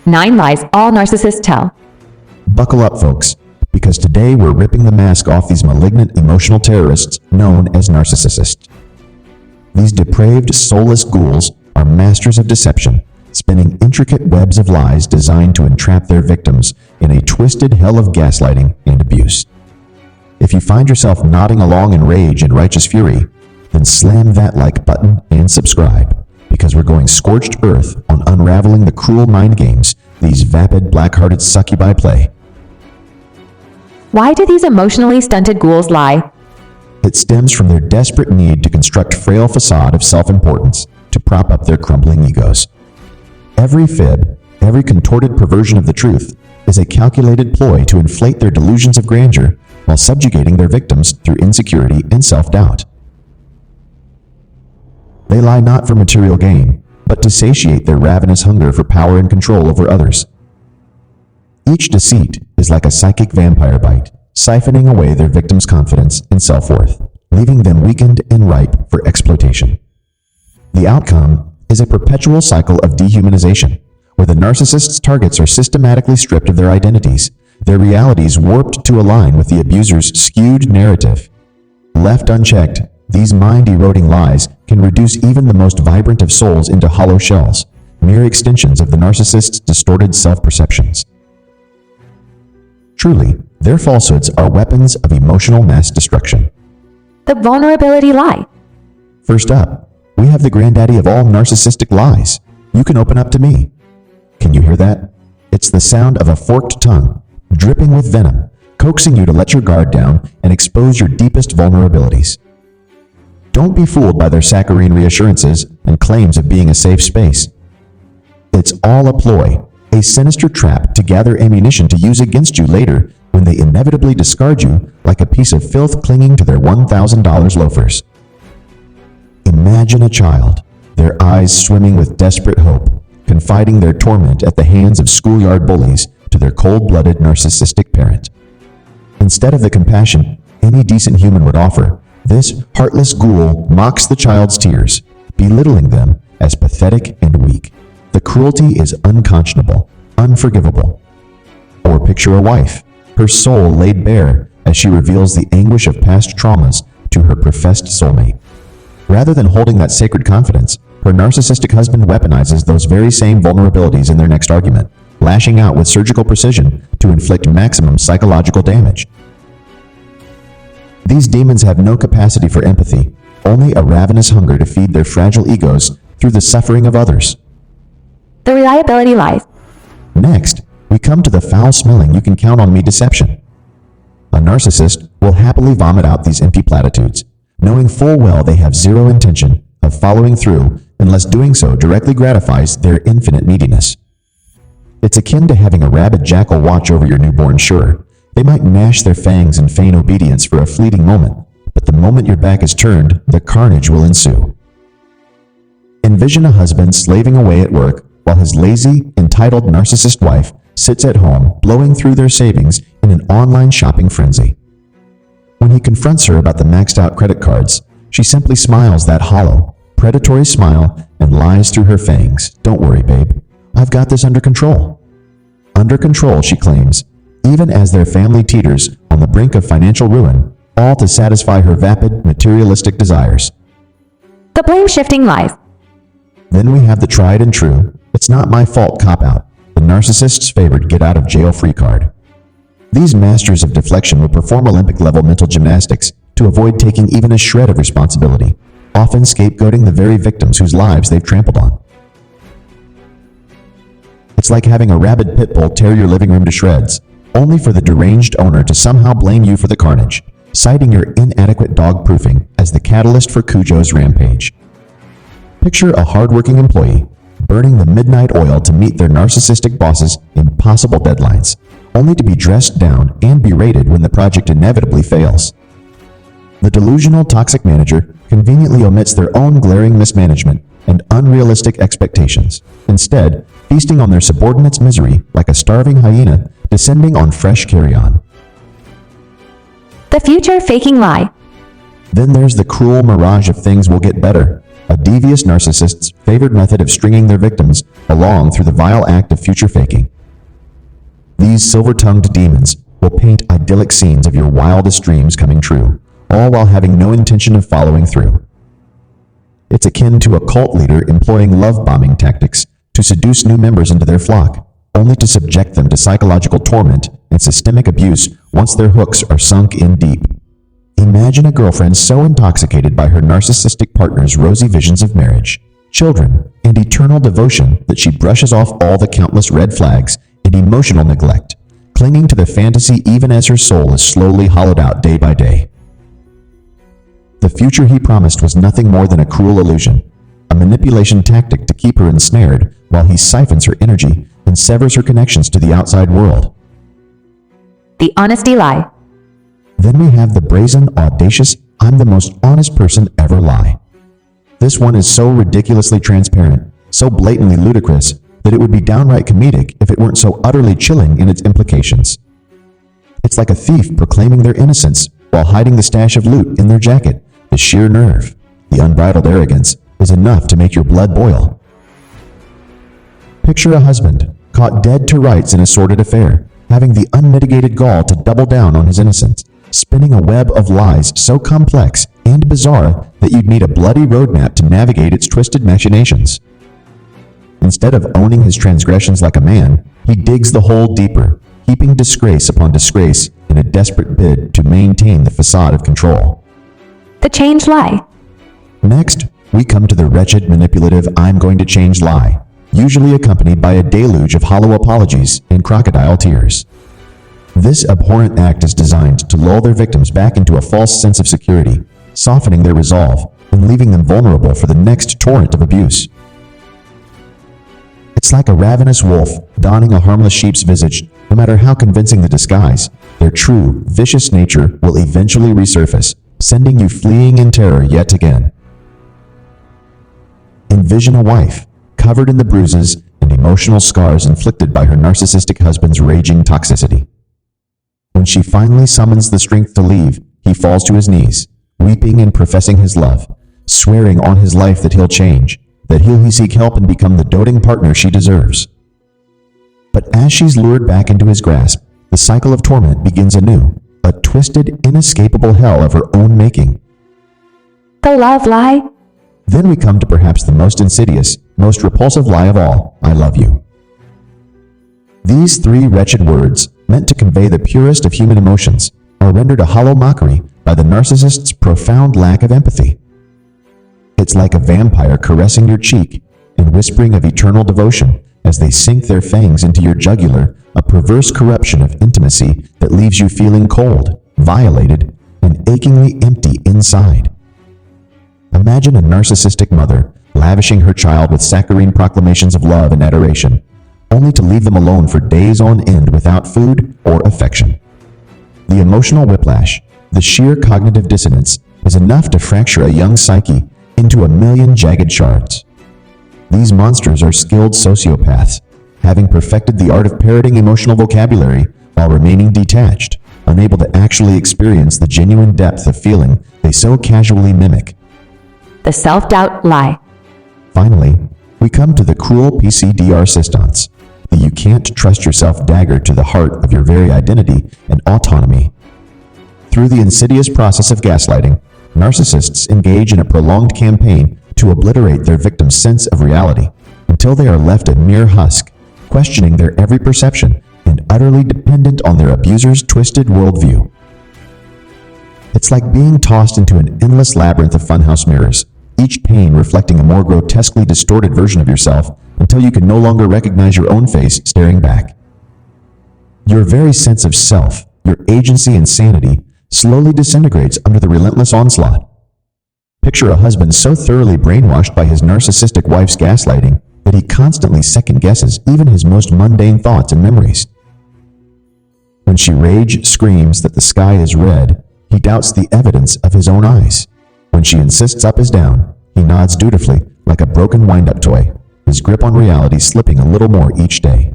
9 lies all narcissists tell. Buckle up, folks, because today we're ripping the mask off these malignant emotional terrorists known as narcissists. These depraved, soulless ghouls are masters of deception, spinning intricate webs of lies designed to entrap their victims in a twisted hell of gaslighting and abuse. If you find yourself nodding along in rage and righteous fury, then slam that like button and subscribe, because we're going scorched earth on unraveling the cruel mind games these vapid, black-hearted succubi play. Why do these emotionally stunted ghouls lie? It stems from their desperate need to construct a frail facade of self-importance to prop up their crumbling egos. Every fib, every contorted perversion of the truth, is a calculated ploy to inflate their delusions of grandeur while subjugating their victims through insecurity and self-doubt. They lie not for material gain, but to satiate their ravenous hunger for power and control over others. Each deceit is like a psychic vampire bite, siphoning away their victims' confidence and self-worth, leaving them weakened and ripe for exploitation. The outcome is a perpetual cycle of dehumanization, where the narcissist's targets are systematically stripped of their identities, their realities warped to align with the abuser's skewed narrative. Left unchecked, these mind-eroding lies can reduce even the most vibrant of souls into hollow shells, mere extensions of the narcissist's distorted self-perceptions. Truly, their falsehoods are weapons of emotional mass destruction. The vulnerability lie. First up, we have the granddaddy of all narcissistic lies. You can open up to me. Can you hear that? It's the sound of a forked tongue, dripping with venom, coaxing you to let your guard down and expose your deepest vulnerabilities. Don't be fooled by their saccharine reassurances and claims of being a safe space. It's all a ploy, a sinister trap to gather ammunition to use against you later when they inevitably discard you like a piece of filth clinging to their $1,000 loafers. Imagine a child, their eyes swimming with desperate hope, confiding their torment at the hands of schoolyard bullies to their cold-blooded narcissistic parent. Instead of the compassion any decent human would offer, this heartless ghoul mocks the child's tears, belittling them as pathetic and weak. The cruelty is unconscionable, unforgivable. Or picture a wife, her soul laid bare as she reveals the anguish of past traumas to her professed soulmate. Rather than holding that sacred confidence, her narcissistic husband weaponizes those very same vulnerabilities in their next argument, lashing out with surgical precision to inflict maximum psychological damage. These demons have no capacity for empathy, only a ravenous hunger to feed their fragile egos through the suffering of others. The reliability lies. Next, we come to the foul-smelling you can count on me deception. A narcissist will happily vomit out these empty platitudes, knowing full well they have zero intention of following through unless doing so directly gratifies their infinite neediness. It's akin to having a rabid jackal watch over your newborn sure. They might gnash their fangs and feign obedience for a fleeting moment, but the moment your back is turned, the carnage will ensue. Envision a husband slaving away at work while his lazy, entitled narcissist wife sits at home blowing through their savings in an online shopping frenzy. When he confronts her about the maxed-out credit cards, she simply smiles that hollow, predatory smile and lies through her fangs. "Don't worry, babe. I've got this under control." Under control, she claims, even as their family teeters on the brink of financial ruin, all to satisfy her vapid, materialistic desires. The blame-shifting lies. Then we have the tried and true, "it's not my fault" cop-out, the narcissist's favored get-out-of-jail-free card. These masters of deflection will perform Olympic-level mental gymnastics to avoid taking even a shred of responsibility, often scapegoating the very victims whose lives they've trampled on. It's like having a rabid pit bull tear your living room to shreds, only for the deranged owner to somehow blame you for the carnage, citing your inadequate dog-proofing as the catalyst for Cujo's rampage. Picture a hard-working employee burning the midnight oil to meet their narcissistic boss's impossible deadlines, only to be dressed down and berated when the project inevitably fails. The delusional toxic manager conveniently omits their own glaring mismanagement and unrealistic expectations, instead feasting on their subordinates' misery like a starving hyena descending on fresh carrion. The future faking lie. Then there's the cruel mirage of things will get better, a devious narcissist's favored method of stringing their victims along through the vile act of future faking. These silver-tongued demons will paint idyllic scenes of your wildest dreams coming true, all while having no intention of following through. It's akin to a cult leader employing love-bombing tactics to seduce new members into their flock, only to subject them to psychological torment and systemic abuse once their hooks are sunk in deep. Imagine a girlfriend so intoxicated by her narcissistic partner's rosy visions of marriage, children, and eternal devotion that she brushes off all the countless red flags and emotional neglect, clinging to the fantasy even as her soul is slowly hollowed out day by day. The future he promised was nothing more than a cruel illusion, a manipulation tactic to keep her ensnared while he siphons her energy and severs her connections to the outside world. The honesty lie. Then we have the brazen, audacious, I'm the most honest person ever lie. This one is so ridiculously transparent, so blatantly ludicrous, that it would be downright comedic if it weren't so utterly chilling in its implications. It's like a thief proclaiming their innocence while hiding the stash of loot in their jacket. The sheer nerve, the unbridled arrogance, is enough to make your blood boil. Picture a husband, caught dead to rights in a sordid affair, having the unmitigated gall to double down on his innocence, spinning a web of lies so complex and bizarre that you'd need a bloody roadmap to navigate its twisted machinations. Instead of owning his transgressions like a man, he digs the hole deeper, heaping disgrace upon disgrace in a desperate bid to maintain the facade of control. The change lie. Next, we come to the wretched, manipulative, I'm going to change lie, usually accompanied by a deluge of hollow apologies and crocodile tears. This abhorrent act is designed to lull their victims back into a false sense of security, softening their resolve and leaving them vulnerable for the next torrent of abuse. It's like a ravenous wolf donning a harmless sheep's visage. No matter how convincing the disguise, their true, vicious nature will eventually resurface, sending you fleeing in terror yet again. Envision a wife, covered in the bruises and emotional scars inflicted by her narcissistic husband's raging toxicity. When she finally summons the strength to leave, he falls to his knees, weeping and professing his love, swearing on his life that he'll change, that he'll seek help and become the doting partner she deserves. But as she's lured back into his grasp, the cycle of torment begins anew, a twisted, inescapable hell of her own making. The love lie. Then we come to perhaps the most insidious, most repulsive lie of all, I love you. These three wretched words, meant to convey the purest of human emotions, are rendered a hollow mockery by the narcissist's profound lack of empathy. It's like a vampire caressing your cheek and whispering of eternal devotion as they sink their fangs into your jugular, a perverse corruption of intimacy that leaves you feeling cold, violated, and achingly empty inside. Imagine a narcissistic mother lavishing her child with saccharine proclamations of love and adoration, only to leave them alone for days on end without food or affection. The emotional whiplash, the sheer cognitive dissonance, is enough to fracture a young psyche into a million jagged shards. These monsters are skilled sociopaths, having perfected the art of parroting emotional vocabulary while remaining detached, unable to actually experience the genuine depth of feeling they so casually mimic. The self-doubt lie. Finally, we come to the cruel PCDR sistance, the you can't trust yourself dagger to the heart of your very identity and autonomy. Through the insidious process of gaslighting, narcissists engage in a prolonged campaign to obliterate their victim's sense of reality until they are left a mere husk, questioning their every perception and utterly dependent on their abuser's twisted worldview. It's like being tossed into an endless labyrinth of funhouse mirrors, each pane reflecting a more grotesquely distorted version of yourself until you can no longer recognize your own face staring back. Your very sense of self, your agency and sanity, slowly disintegrates under the relentless onslaught. Picture a husband so thoroughly brainwashed by his narcissistic wife's gaslighting that he constantly second-guesses even his most mundane thoughts and memories. When she rage screams that the sky is red, he doubts the evidence of his own eyes. When she insists up is down, he nods dutifully like a broken wind-up toy, his grip on reality slipping a little more each day.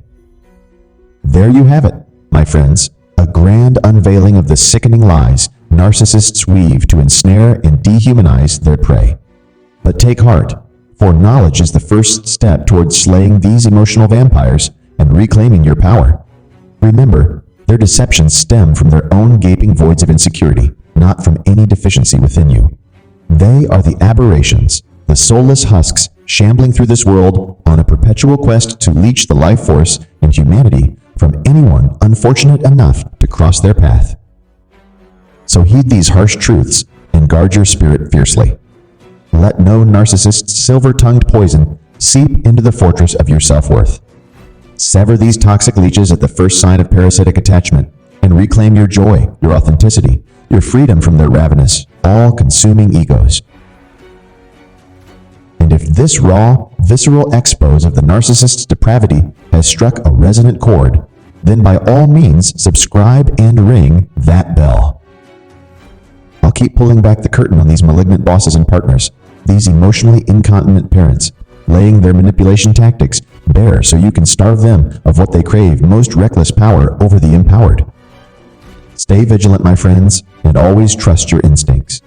There you have it, my friends, a grand unveiling of the sickening lies narcissists weave to ensnare and dehumanize their prey. But take heart, for knowledge is the first step towards slaying these emotional vampires and reclaiming your power. Remember, their deceptions stem from their own gaping voids of insecurity, not from any deficiency within you. They are the aberrations, the soulless husks shambling through this world on a perpetual quest to leech the life force and humanity from anyone unfortunate enough to cross their path. So heed these harsh truths and guard your spirit fiercely. Let no narcissist's silver-tongued poison seep into the fortress of your self-worth. Sever these toxic leeches at the first sign of parasitic attachment and reclaim your joy, your authenticity, your freedom from their ravenous, all-consuming egos. And if this raw, visceral expose of the narcissist's depravity has struck a resonant chord, then by all means subscribe and ring that bell. I'll keep pulling back the curtain on these malignant bosses and partners, these emotionally incontinent parents, laying their manipulation tactics bare so you can starve them of what they crave, most reckless power over the empowered. Stay vigilant, my friends, and always trust your instincts.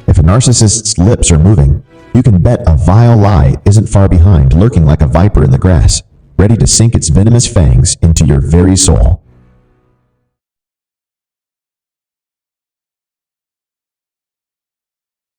If a narcissist's lips are moving, you can bet a vile lie isn't far behind, lurking like a viper in the grass, ready to sink its venomous fangs into your very soul.